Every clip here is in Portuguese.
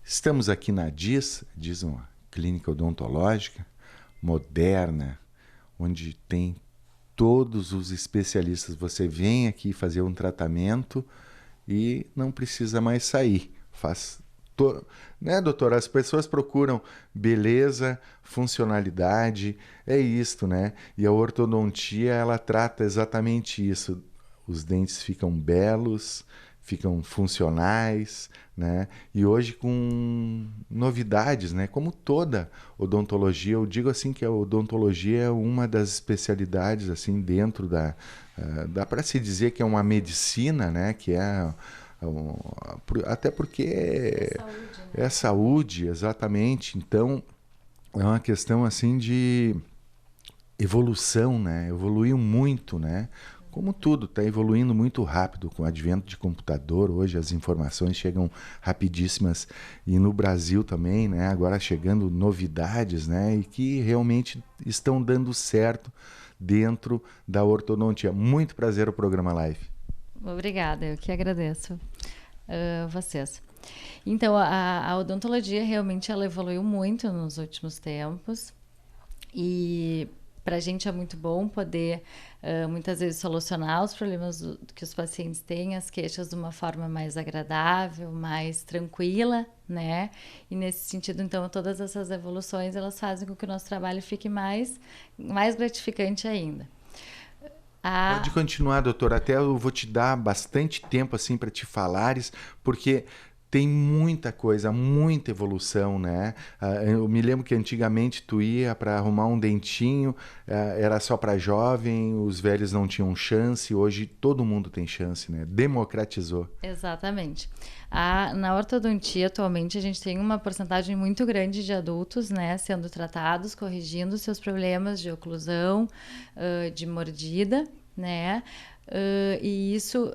Estamos aqui na diz uma clínica odontológica moderna, onde tem todos os especialistas. Você vem aqui fazer um tratamento e não precisa mais sair. Né, doutor? As pessoas procuram beleza, funcionalidade, é isto, né? E a ortodontia, ela trata exatamente isso. Os dentes ficam belos, ficam funcionais, né? E hoje com novidades, né? Como toda odontologia, eu digo assim que a odontologia é uma das especialidades assim dentro dá para se dizer que é uma medicina, né? Que é até porque Saúde, né? é saúde, exatamente. Então é uma questão assim de evolução, né? Evoluiu muito, né? Como tudo, está evoluindo muito rápido com o advento de computador. Hoje as informações chegam rapidíssimas e no Brasil também, né? Agora chegando novidades, né? E que realmente estão dando certo dentro da ortodontia. Muito prazer o programa Live. Obrigada, eu que agradeço vocês. Então, a odontologia realmente ela evoluiu muito nos últimos tempos e para a gente é muito bom poder muitas vezes solucionar os problemas que os pacientes têm, as queixas de uma forma mais agradável, mais tranquila, né? E nesse sentido, então, todas essas evoluções elas fazem com que o nosso trabalho fique mais gratificante ainda. Pode continuar, doutor. Até eu vou te dar bastante tempo assim para te falares, porque tem muita coisa, muita evolução, né? Eu me lembro que antigamente tu ia para arrumar um dentinho, era só para jovem, os velhos não tinham chance. Hoje todo mundo tem chance, né? Democratizou. Exatamente. Na ortodontia, atualmente, a gente tem uma porcentagem muito grande de adultos, né, sendo tratados, corrigindo seus problemas de oclusão, de mordida, né, e isso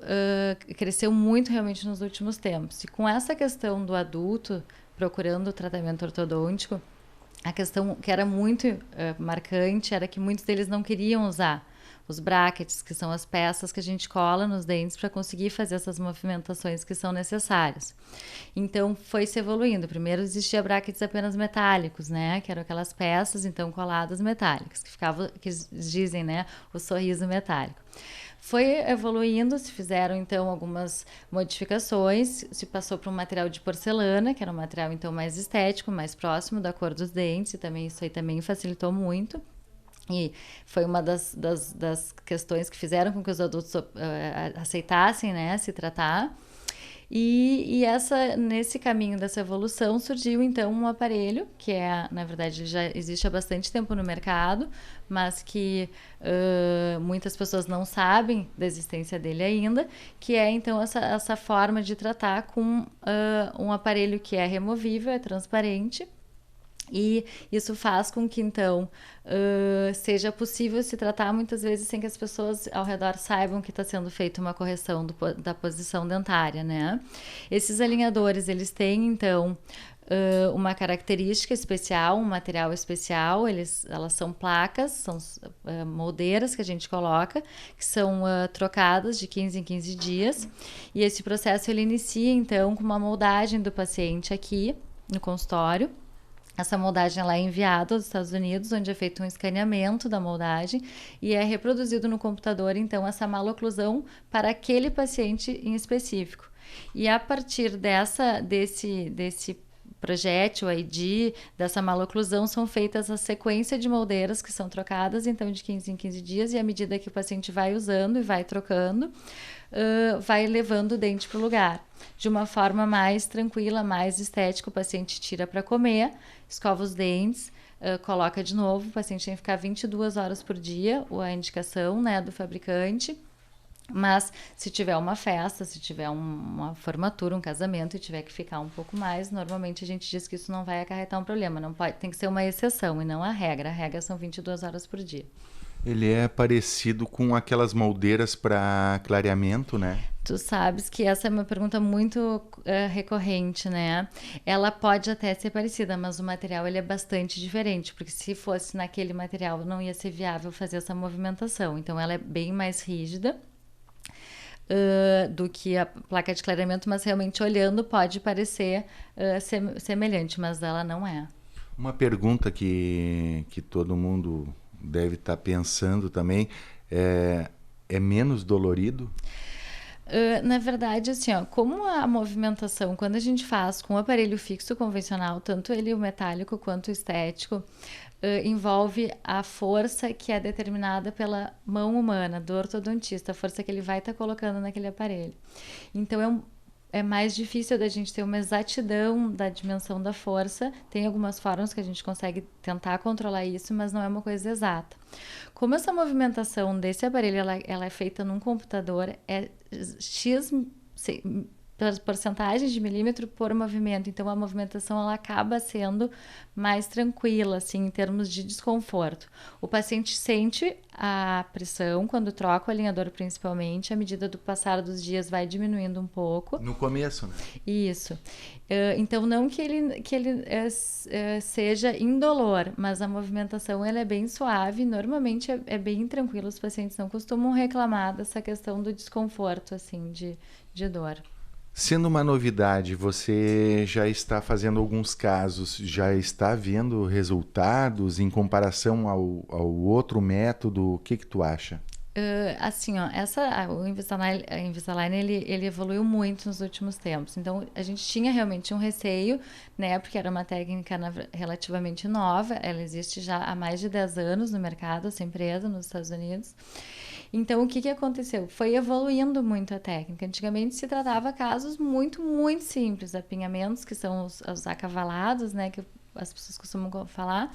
cresceu muito realmente nos últimos tempos. E com essa questão do adulto procurando o tratamento ortodôntico, a questão que era muito marcante era que muitos deles não queriam usar os brackets, que são as peças que a gente cola nos dentes para conseguir fazer essas movimentações que são necessárias. Então, foi se evoluindo. Primeiro existia brackets apenas metálicos, né? Que eram aquelas peças, então, coladas metálicas, que ficavam, que dizem, né? O sorriso metálico. Foi evoluindo, se fizeram então algumas modificações, se passou para um material de porcelana, que era um material então mais estético, mais próximo da cor dos dentes, e também isso aí também facilitou muito. E foi uma das questões que fizeram com que os adultos aceitassem, né, se tratar. E nesse caminho dessa evolução surgiu então um aparelho que na verdade já existe há bastante tempo no mercado, mas que muitas pessoas não sabem da existência dele ainda, que é então essa forma de tratar com um aparelho que é removível, é transparente. E isso faz com que, então, seja possível se tratar muitas vezes sem que as pessoas ao redor saibam que está sendo feita uma correção da posição dentária, né? Esses alinhadores, eles têm, então, uma característica especial, um material especial, elas são placas, são moldeiras que a gente coloca, que são trocadas de 15 em 15 dias. E esse processo, ele inicia, então, com uma moldagem do paciente aqui no consultório. Essa moldagem ela é enviada aos Estados Unidos, onde é feito um escaneamento da moldagem e é reproduzido no computador, então, essa maloclusão para aquele paciente em específico. E a partir desse projétil aí dessa maloclusão, são feitas a sequência de moldeiras que são trocadas, então, de 15 em 15 dias, e à medida que o paciente vai usando e vai trocando, vai levando o dente para o lugar. De uma forma mais tranquila, mais estética, o paciente tira para comer, escova os dentes, coloca de novo, o paciente tem que ficar 22 horas por dia, a indicação, né, do fabricante. Mas se tiver uma festa, se tiver uma formatura, um casamento e tiver que ficar um pouco mais, normalmente a gente diz que isso não vai acarretar um problema. Não pode, tem que ser uma exceção e não a regra. A regra são 22 horas por dia. Ele é parecido com aquelas moldeiras para clareamento, né? Tu sabes que essa é uma pergunta muito recorrente, né? Ela pode até ser parecida, mas o material ele é bastante diferente, porque se fosse naquele material não ia ser viável fazer essa movimentação. Então ela é bem mais rígida. do que a placa de clareamento, mas realmente olhando pode parecer semelhante, mas ela não é. Uma pergunta que todo mundo deve estar pensando também, é menos dolorido? Na verdade, assim, ó, como a movimentação, quando a gente faz com o aparelho fixo convencional, tanto ele o metálico quanto o estético, envolve a força que é determinada pela mão humana, do ortodontista, a força que ele vai estar colocando naquele aparelho. Então, é mais difícil da gente ter uma exatidão da dimensão da força. Tem algumas formas que a gente consegue tentar controlar isso, mas não é uma coisa exata. Como essa movimentação desse aparelho ela é feita num computador, é X porcentagem de milímetro por movimento, então a movimentação ela acaba sendo mais tranquila, assim, em termos de desconforto. O paciente sente a pressão quando troca o alinhador, principalmente, à medida do passar dos dias vai diminuindo um pouco. No começo, né? Isso. Então, não que ele seja indolor, mas a movimentação ela é bem suave, normalmente é bem tranquilo, os pacientes não costumam reclamar dessa questão do desconforto, assim, de dor. Sendo uma novidade, você já está fazendo alguns casos, já está vendo resultados em comparação ao outro método? O que tu acha? Assim, ó, o Invisalign ele evoluiu muito nos últimos tempos. Então, a gente tinha realmente um receio, né? Porque era uma técnica relativamente nova. Ela existe já há mais de 10 anos no mercado, essa empresa, nos Estados Unidos. Então, o que aconteceu? Foi evoluindo muito a técnica. Antigamente se tratava casos muito, muito simples, apinhamentos, que são os acavalados, né? Que as pessoas costumam falar,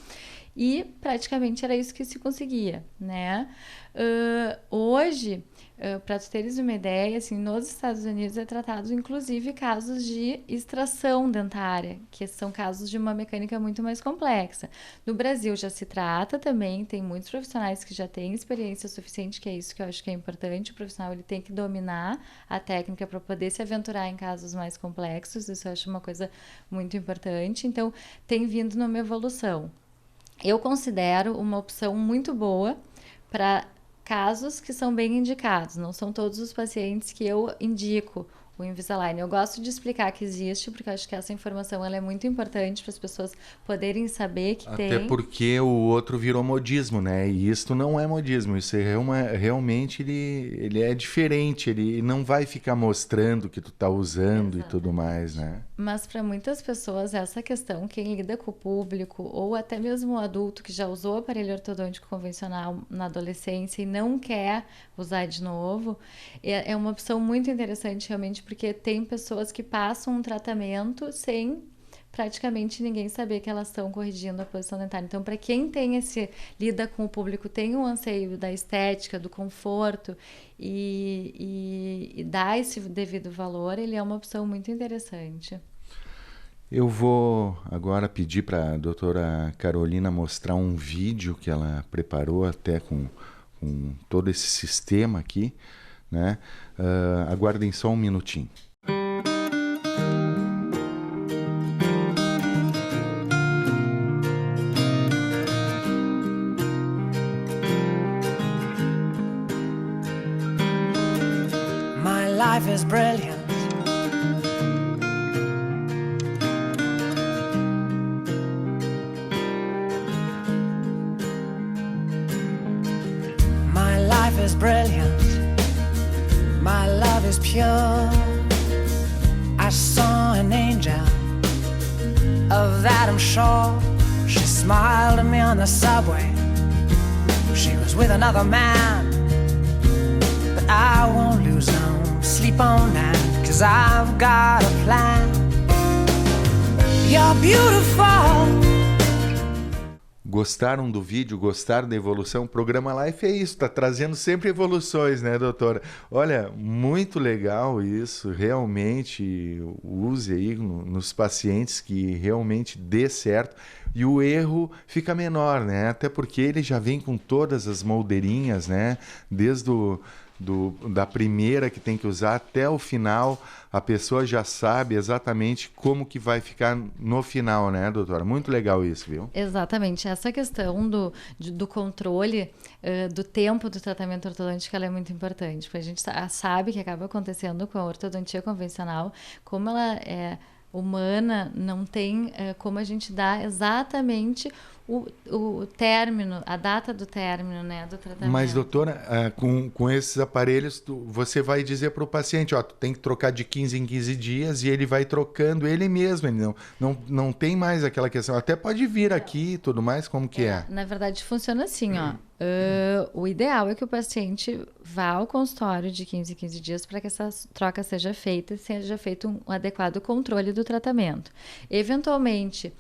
e praticamente era isso que se conseguia, né? Hoje, para tu teres uma ideia, assim, nos Estados Unidos é tratado inclusive casos de extração dentária, que são casos de uma mecânica muito mais complexa. No Brasil já se trata também, tem muitos profissionais que já têm experiência suficiente, que é isso que eu acho que é importante. O profissional ele tem que dominar a técnica para poder se aventurar em casos mais complexos, isso eu acho uma coisa muito importante. Então, tem vindo numa evolução. Eu considero uma opção muito boa para casos que são bem indicados. Não são todos os pacientes que eu indico o Invisalign. Eu gosto de explicar que existe, porque eu acho que essa informação ela é muito importante para as pessoas poderem saber que tem. Até porque o outro virou modismo, né? E isso não é modismo, isso realmente ele é diferente, ele não vai ficar mostrando que tu tá usando. Exatamente. E tudo mais, né? Mas para muitas pessoas essa questão, quem lida com o público ou até mesmo o adulto que já usou o aparelho ortodôntico convencional na adolescência e não quer usar de novo, é uma opção muito interessante realmente, porque tem pessoas que passam um tratamento sem praticamente ninguém saber que elas estão corrigindo a posição dentária. Então, para quem lida com o público, tem um anseio da estética, do conforto e dá esse devido valor, ele é uma opção muito interessante. Eu vou agora pedir para a doutora Carolina mostrar um vídeo que ela preparou até com todo esse sistema aqui, né? Aguardem só um minutinho. My life is brilliant. My life is brilliant. My love is pure. I saw an angel, of that I'm sure. She smiled at me on the subway. She was with another man, but I won't lose no sleep on that, 'cause I've got a plan. You're beautiful. Gostaram do vídeo? Gostaram da evolução? O programa Life é isso, tá trazendo sempre evoluções, né, doutora? Olha, muito legal isso, realmente use aí nos pacientes que realmente dê certo e o erro fica menor, né? Até porque ele já vem com todas as moldeirinhas, né? Desde da primeira que tem que usar até o final, a pessoa já sabe exatamente como que vai ficar no final, né, doutora? Muito legal isso, viu? Exatamente. Essa questão do controle do tempo do tratamento ortodôntico, ela é muito importante, porque a gente sabe que acaba acontecendo com a ortodontia convencional, como ela é humana, não tem como a gente dar exatamente o término, a data do término, né, do tratamento. Mas, doutora, com esses aparelhos, você vai dizer para o paciente, ó, tu tem que trocar de 15 em 15 dias e ele vai trocando ele mesmo, ele não tem mais aquela questão, até pode vir aqui e tudo mais, como que é? Na verdade, funciona assim, ó. O ideal é que o paciente vá ao consultório de 15 em 15 dias para que essa troca seja feita e seja feito um adequado controle do tratamento. Eventualmente,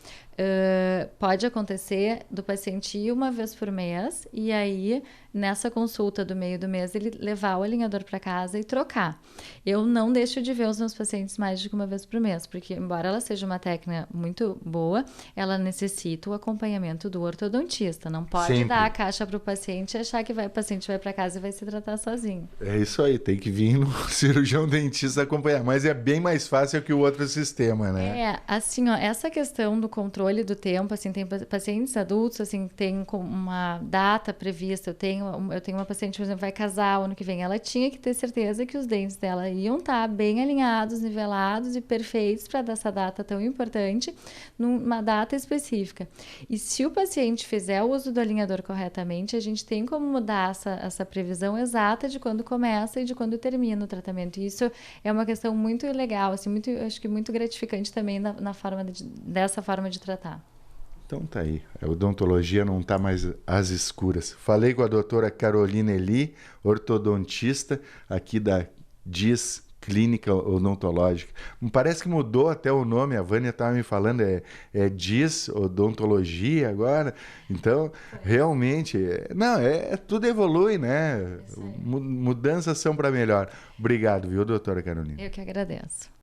pode acontecer do paciente ir uma vez por mês e aí, nessa consulta do meio do mês, ele levar o alinhador para casa e trocar. Eu não deixo de ver os meus pacientes mais de uma vez por mês, porque embora ela seja uma técnica muito boa, ela necessita o acompanhamento do ortodontista. Não pode Sempre dar a caixa para o paciente e achar que o paciente vai para casa e vai se tratar sozinho. É isso aí, tem que vir no cirurgião dentista acompanhar, mas é bem mais fácil que o outro sistema, né? Assim, ó, essa questão do controle do tempo, assim, tem pacientes adultos, assim, tem uma data prevista. Eu tenho uma paciente, por exemplo, vai casar o ano que vem. Ela tinha que ter certeza que os dentes dela iam estar bem alinhados, nivelados e perfeitos para dessa data tão importante, numa data específica. E se o paciente fizer o uso do alinhador corretamente, a gente tem como mudar essa previsão exata de quando começa e de quando termina o tratamento. E isso é uma questão muito legal, assim, acho que muito gratificante também dessa forma de tratar. Então tá aí, a odontologia não está mais às escuras. Falei com a doutora Carolina Eli, ortodontista aqui da DIS Clínica Odontológica. Parece que mudou até o nome, a Vânia estava me falando, é DIS Odontologia agora. Então, realmente, tudo evolui, né? Mudanças são para melhor. Obrigado, viu, doutora Carolina? Eu que agradeço.